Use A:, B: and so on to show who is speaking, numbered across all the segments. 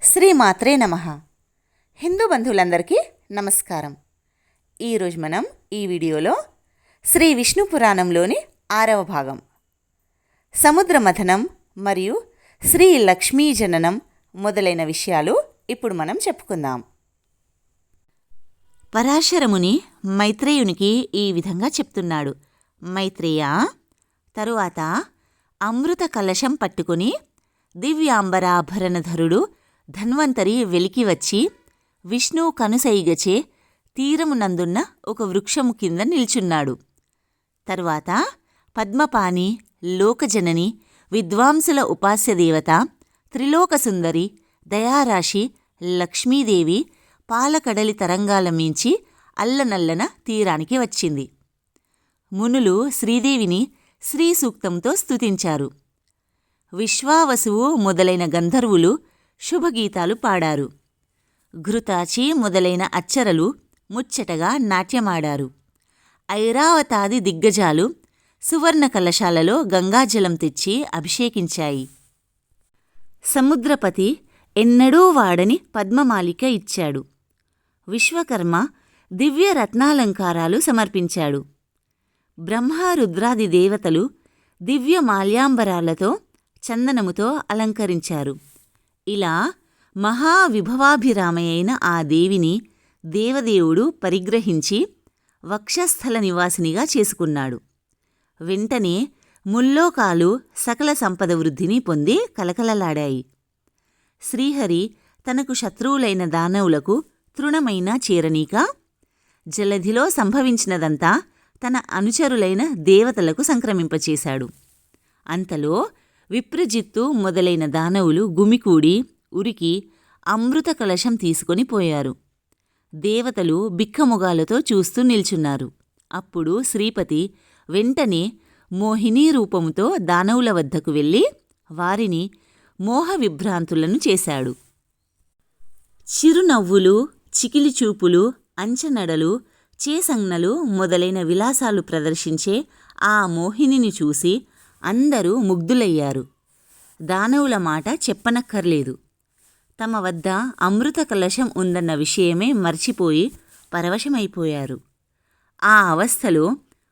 A: శ్రీమాత్రే నమః. హిందూ బంధువులందరికీ నమస్కారం. ఈరోజు మనం ఈ వీడియోలో శ్రీ విష్ణు పురాణంలోని 6వ భాగం సముద్ర మథనం మరియు శ్రీ లక్ష్మీ జననం మొదలైన విషయాలు ఇప్పుడు మనం చెప్పుకుందాం. పరాశరముని మైత్రేయునికి ఈ విధంగా చెప్తున్నాడు. మైత్రేయ, తరువాత అమృత కలశం పట్టుకుని దివ్యాంబరాభరణధరుడు ధన్వంతరి వెలికి వచ్చి విష్ణు కనుసైగచే తీరమునందున్న ఒక వృక్షము కింద నిల్చున్నాడు. తరువాత పద్మపాణి, లోకజనని, విద్వాంసుల ఉపాస్యదేవత, త్రిలోకసుందరి, దయారాశి లక్ష్మీదేవి పాలకడలి తరంగాల మించి అల్లనల్లన తీరానికి వచ్చింది. మునులు శ్రీదేవిని శ్రీ సూక్తంతో స్తుతించారు. విశ్వావసువు మొదలైన గంధర్వులు శుభగీతాలు పాడారు. ఘృతాచి మొదలైన అచ్చరలు ముచ్చటగా నాట్యమాడారు. ఐరావతాది దిగ్గజాలు సువర్ణ కలశాలలో గంగాజలం తెచ్చి అభిషేకించాయి. సముద్రపతి ఎన్నడూ వాడని పద్మమాలిక ఇచ్చాడు. విశ్వకర్మ దివ్య రత్నాలంకారాలు సమర్పించాడు. బ్రహ్మరుద్రాది దేవతలు దివ్య మాల్యాంబరాలతో చందనముతో అలంకరించారు. ఇలా మహావిభవాభిరామయైన ఆ దేవిని దేవదేవుడు పరిగ్రహించి వక్షస్థల నివాసినిగా చేసుకున్నాడు. వెంటనే ముల్లోకాలు సకల సంపద వృద్ధిని పొంది కలకలలాడాయి. శ్రీహరి తనకు శత్రువులైన దానవులకు తృణమైనా చేరనీక జలధిలో సంభవించినదంతా తన అనుచరులైన దేవతలకు సంక్రమింపచేశాడు. అంతలో విప్రజిత్తు మొదలైన దానవులు గుమికూడి ఉరికి అమృత కలశం తీసుకొని పోయారు. దేవతలు బిక్కముగాలతో చూస్తూ నిల్చున్నారు. అప్పుడు శ్రీపతి వెంటనే మోహినీ రూపముతో దానవుల వద్దకు వెళ్ళి వారిని మోహ విభ్రాంతులను చేశాడు. చిరునవ్వులు, చికిలిచూపులు, అంచనడలు, చేసంజ్ఞలు మొదలైన విలాసాలు ప్రదర్శించే ఆ మోహినిని చూసి అందరూ ముగ్ధులయ్యారు. దానవుల మాట చెప్పనక్కర్లేదు. తమ వద్ద అమృత కలశం ఉందన్న విషయమే మర్చిపోయి పరవశమైపోయారు. ఆ అవస్థలో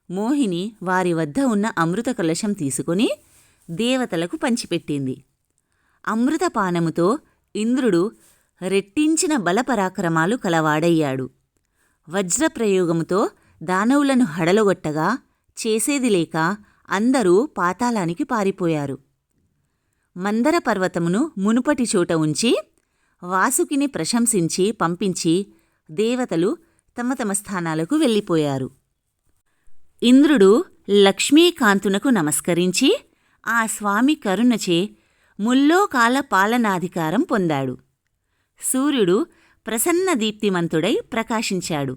A: మోహిని వారి వద్ద ఉన్న అమృత కలశం తీసుకుని దేవతలకు పంచిపెట్టింది. అమృతపానముతో ఇంద్రుడు రెట్టించిన బలపరాక్రమాలు కలవాడయ్యాడు. వజ్రప్రయోగముతో దానవులను హడలగొట్టగా చేసేది లేక అందరూ పాతాళానికి పారిపోయారు. మందర పర్వతమును మునుపటి చోట ఉంచి వాసుకిని ప్రశంసించి పంపించి దేవతలు తమ తమ స్థానాలకు వెళ్ళిపోయారు. ఇంద్రుడు లక్ష్మీకాంతునకు నమస్కరించి ఆ స్వామి కరుణచే ముల్లోకాల పాలనాధికారం పొందాడు. సూర్యుడు ప్రసన్న దీప్తిమంతుడై ప్రకాశించాడు.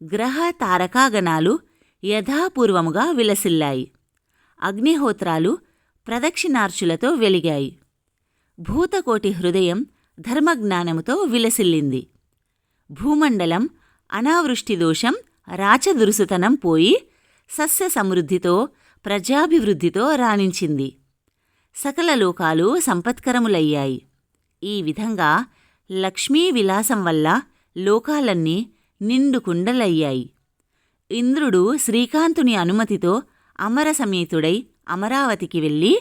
A: గ్రహ తారకాగణాలు యథాపూర్వముగా విలసిల్లాయి. అగ్నిహోత్రాలు ప్రదక్షిణార్చులతో వెలిగాయి. భూతకోటి హృదయం ధర్మజ్ఞానముతో విలసిల్లింది. భూమండలం అనావృష్టి దోషం రాచదురుసుతనం పోయి సస్య సమృద్ధితో ప్రజాభివృద్ధితో రాణించింది. సకల లోకాలు సంపత్కరములయ్యాయి. ఈ విధంగా లక్ష్మీ విలాసం వల్ల లోకాలన్నీ నిండుకుండలయ్యాయి. ఇంద్రుడు శ్రీకాంతుని అనుమతితో అమరసమేతుడై అమరావతికి వెళ్ళి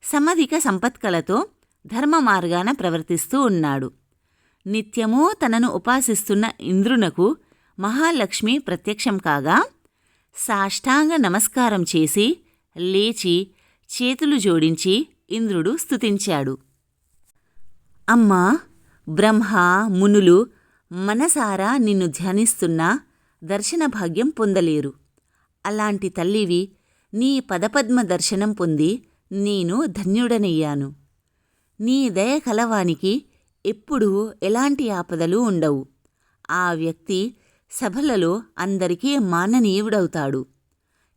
A: సమధిక సంపత్కలతో ధర్మ మార్గాన ప్రవర్తిస్తూ ఉన్నాడు. నిత్యమూ తనను ఉపాసిస్తున్న ఇంద్రునకు మహాలక్ష్మి ప్రత్యక్షం కాగా సాష్టాంగ నమస్కారం చేసి లేచి చేతులు జోడించి ఇంద్రుడు స్తుతించాడు. అమ్మా, బ్రహ్మ మునులు మనసారా నిన్ను ధ్యానిస్తున్నా దర్శన భాగ్యం పొందలేరు. అలాంటి తల్లివి నీ పదపద్మ దర్శనం పొంది నేను ధన్యుడనయ్యాను. నీ దయ కలవానికి ఎప్పుడూ ఎలాంటి ఆపదలు ఉండవు. ఆ వ్యక్తి సభలలో అందరికీ మాననీయుడవుతాడు.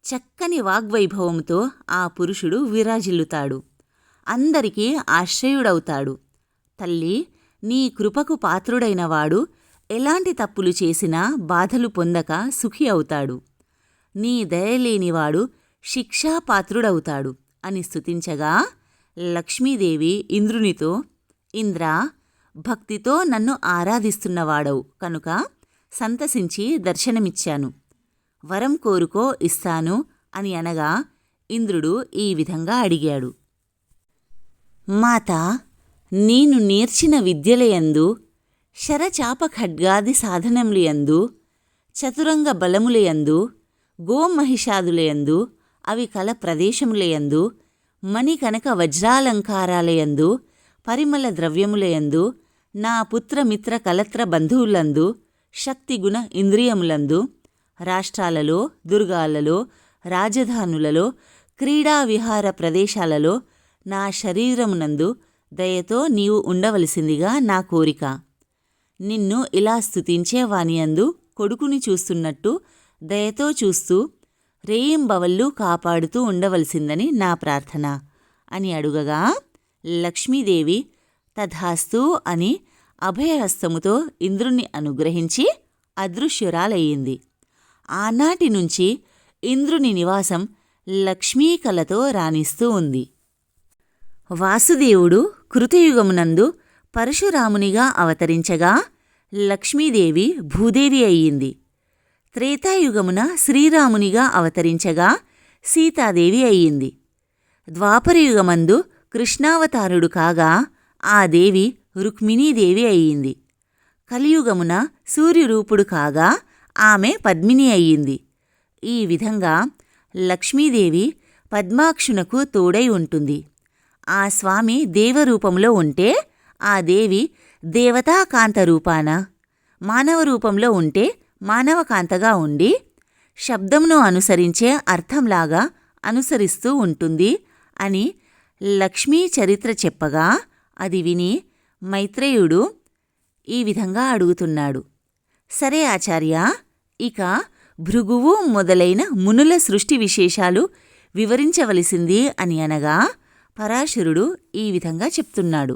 A: చక్కని వాగ్వైభవంతో ఆ పురుషుడు విరాజిల్లుతాడు. అందరికీ ఆశ్రయుడవుతాడు. తల్లి, నీ కృపకు పాత్రుడైనవాడు ఎలాంటి తప్పులు చేసినా బాధలు పొందక సుఖి అవుతాడు. నీ దయలేనివాడు శిక్షాపాత్రుడవుతాడు అని స్తుతించగా లక్ష్మీదేవి ఇంద్రునితో, ఇంద్రా, భక్తితో నన్ను ఆరాధిస్తున్నవాడవు కనుక సంతసించి దర్శనమిచ్చాను. వరం కోరుకో ఇస్తాను అని అనగా ఇంద్రుడు ఈ విధంగా అడిగాడు. మాతా, నేను నేర్చిన విద్యలయందు, శరచాప ఖడ్గాది సాధనములయందు, చతురంగ బలములయందు, గోమహిషాదులయందు, అవి కల ప్రదేశములయందు, మణికనక వజ్రాలంకారాలయందు, పరిమళ ద్రవ్యములయందు, నా పుత్రమిత్ర కలత్ర బంధువులందు, శక్తిగుణ ఇంద్రియములందు, రాష్ట్రాలలో, దుర్గాలలో, రాజధానులలో, క్రీడా విహార ప్రదేశాలలో నా శరీరమునందు దయతో నీవు ఉండవలసిందిగా నా కోరిక. నిన్ను ఇలా స్తుతించేవానియందు కొడుకుని చూస్తున్నట్టు దయతో చూస్తూ రేయింబవళ్ళు కాపాడుతూ ఉండవలసిందని నా ప్రార్థన అని అడుగగా లక్ష్మీదేవి తథాస్తు అని అభయహస్తముతో ఇంద్రుణ్ణి అనుగ్రహించి అదృశ్యురాలయ్యింది. ఆనాటి నుంచి ఇంద్రుని నివాసం లక్ష్మీకళతో రాణిస్తూ ఉంది. వాసుదేవుడు కృతయుగమునందు పరశురామునిగా అవతరించగా లక్ష్మీదేవి భూదేవి అయ్యింది. త్రేతాయుగమున శ్రీరామునిగా అవతరించగా సీతాదేవి అయ్యింది. ద్వాపరయుగమందు కృష్ణావతారుడు కాగా ఆ దేవి రుక్మిణీదేవి అయ్యింది. కలియుగమున సూర్యరూపుడు కాగా ఆమె పద్మిని అయ్యింది. ఈ విధంగా లక్ష్మీదేవి పద్మాక్షునకు తోడై ఉంటుంది. ఆ స్వామి దేవరూపంలో ఉంటే ఆ దేవి దేవతాకాంత రూపాన, మానవ రూపంలో ఉంటే మానవకాంతగా ఉండి శబ్దమును అనుసరించే అర్థంలాగా అనుసరిస్తూ ఉంటుంది అని లక్ష్మీ చరిత్ర చెప్పగా అది విని మైత్రేయుడు ఈ విధంగా అడుగుతున్నాడు. సరే ఆచార్య, ఇక భృగువు మొదలైన మునుల సృష్టి విశేషాలు వివరించవలసింది అని అనగా పరాశరుడు ఈ విధంగా చెప్తున్నాడు.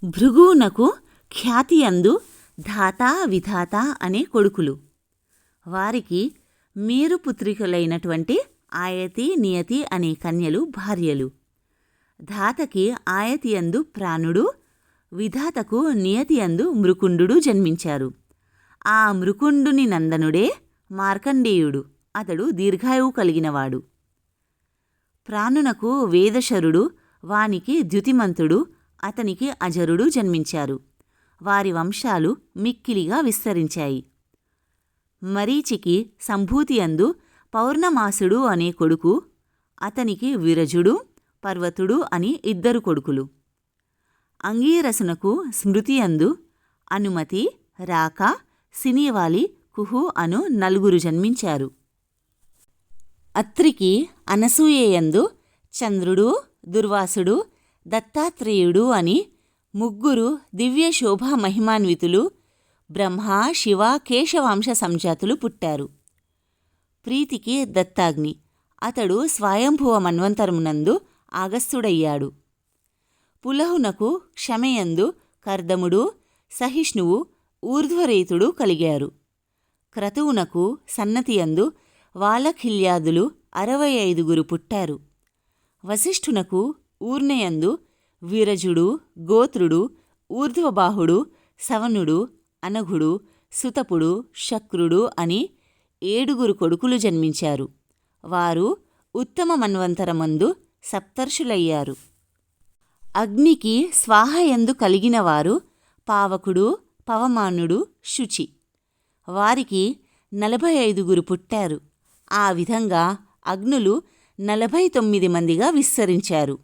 A: భృగువునకు ఖ్యాతియందు ధాత విధాత అనే కొడుకులు. వారికి మేరుపుత్రికలైనటువంటి ఆయతి నియతి అనే కన్యలు భార్యలు. ధాతకి ఆయతియందు ప్రాణుడు, విధాతకు నియతియందు మృకుండు జన్మించారు. ఆ మృకుండుని నందనుడే మార్కండేయుడు. అతడు దీర్ఘాయువు కలిగినవాడు. ప్రాణునకు వేదశరుడు, వానికి ద్యుతిమంతుడు, అతనికి అజరుడు జన్మించారు. వారి వంశాలు మిక్కిలిగా విస్తరించాయి. మరీచికి సంభూతియందు పౌర్ణమాసుడు అనే కొడుకు, అతనికి విరజుడు, పర్వతుడు అని 2 కొడుకులు. అంగీరసునకు స్మృతియందు అనుమతి, రాక, సినీవాలి, కుహు అను 4 జన్మించారు. అత్రికి అనసూయయందు చంద్రుడు, దుర్వాసుడు, దత్తాత్రేయుడు అని 3 దివ్య శోభా మహిమాన్వితులు బ్రహ్మ, శివ, కేశవాంశ సంజాతులు పుట్టారు. ప్రీతికి దత్తాగ్ని, అతడు స్వయంభువ మన్వంతరమునందు ఆగస్త్యుడయ్యాడు. పులహునకు క్షమయందు కర్దముడు, సహిష్ణువు, ఊర్ధ్వరేతుడు కలిగారు. క్రతువునకు సన్నతియందు వాలఖిల్యాదులు 65 పుట్టారు. వశిష్ఠునకు ఊర్ణయందు విరజుడు, గోత్రుడు, ఊర్ధ్వబాహుడు, సవనుడు, అనఘుడు, సుతపుడు, శక్రుడు అని 7 కొడుకులు జన్మించారు. వారు ఉత్తమ మన్వంతరమందు సప్తర్షులయ్యారు. అగ్నికి స్వాహయందు కలిగినవారు పావకుడు, పవమానుడు, శుచి. వారికి 45 పుట్టారు. ఆ విధంగా అగ్నులు 49 మందిగా విస్తరించారు.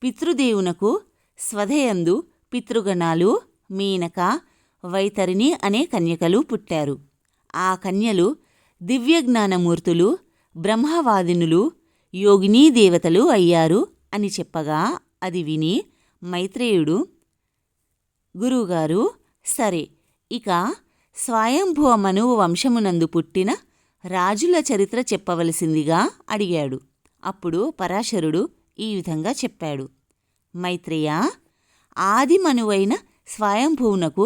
A: పితృదేవునకు స్వధయందు పితృగణాలు, మీనక, వైతరిణి అనే కన్యకలు పుట్టారు. ఆ కన్యలు దివ్యజ్ఞానమూర్తులు, బ్రహ్మవాదినులు, యోగినీ దేవతలు అయ్యారు అని చెప్పగా అది విని మైత్రేయుడు, గురువుగారు, సరే, ఇక స్వయంభువ మనువు వంశమునందు పుట్టిన రాజుల చరిత్ర చెప్పవలసిందిగా అడిగాడు. అప్పుడు పరాశరుడు ఈ విధంగా చెప్పాడు. మైత్రేయ, ఆదిమనువైన స్వయంభువునకు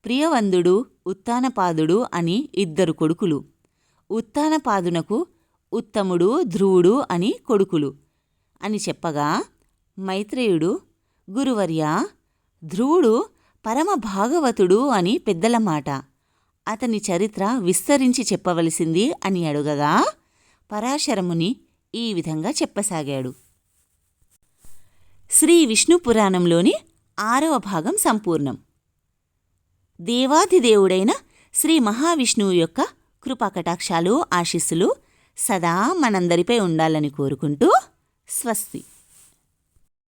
A: ప్రియవందుడు, ఉత్తానపాదుడు అని 2 కొడుకులు. ఉత్తానపాదునకు ఉత్తముడు, ధ్రువుడు అని కొడుకులు అని చెప్పగా మైత్రేయుడు, గురువర్య, ధ్రువుడు పరమ భాగవతుడు అని పెద్దల మాట. అతని చరిత్ర విస్తరించి చెప్పవలసింది అని అడుగగా పరాశరముని ఈ విధంగా చెప్పసాగాడు. శ్రీ విష్ణు పురాణంలోని 6వ భాగం సంపూర్ణం. దేవాధిదేవుడైన శ్రీ మహావిష్ణువు యొక్క కృపాకటాక్షాలు, ఆశీస్సులు సదా మనందరిపై ఉండాలని కోరుకుంటూ స్వస్తి.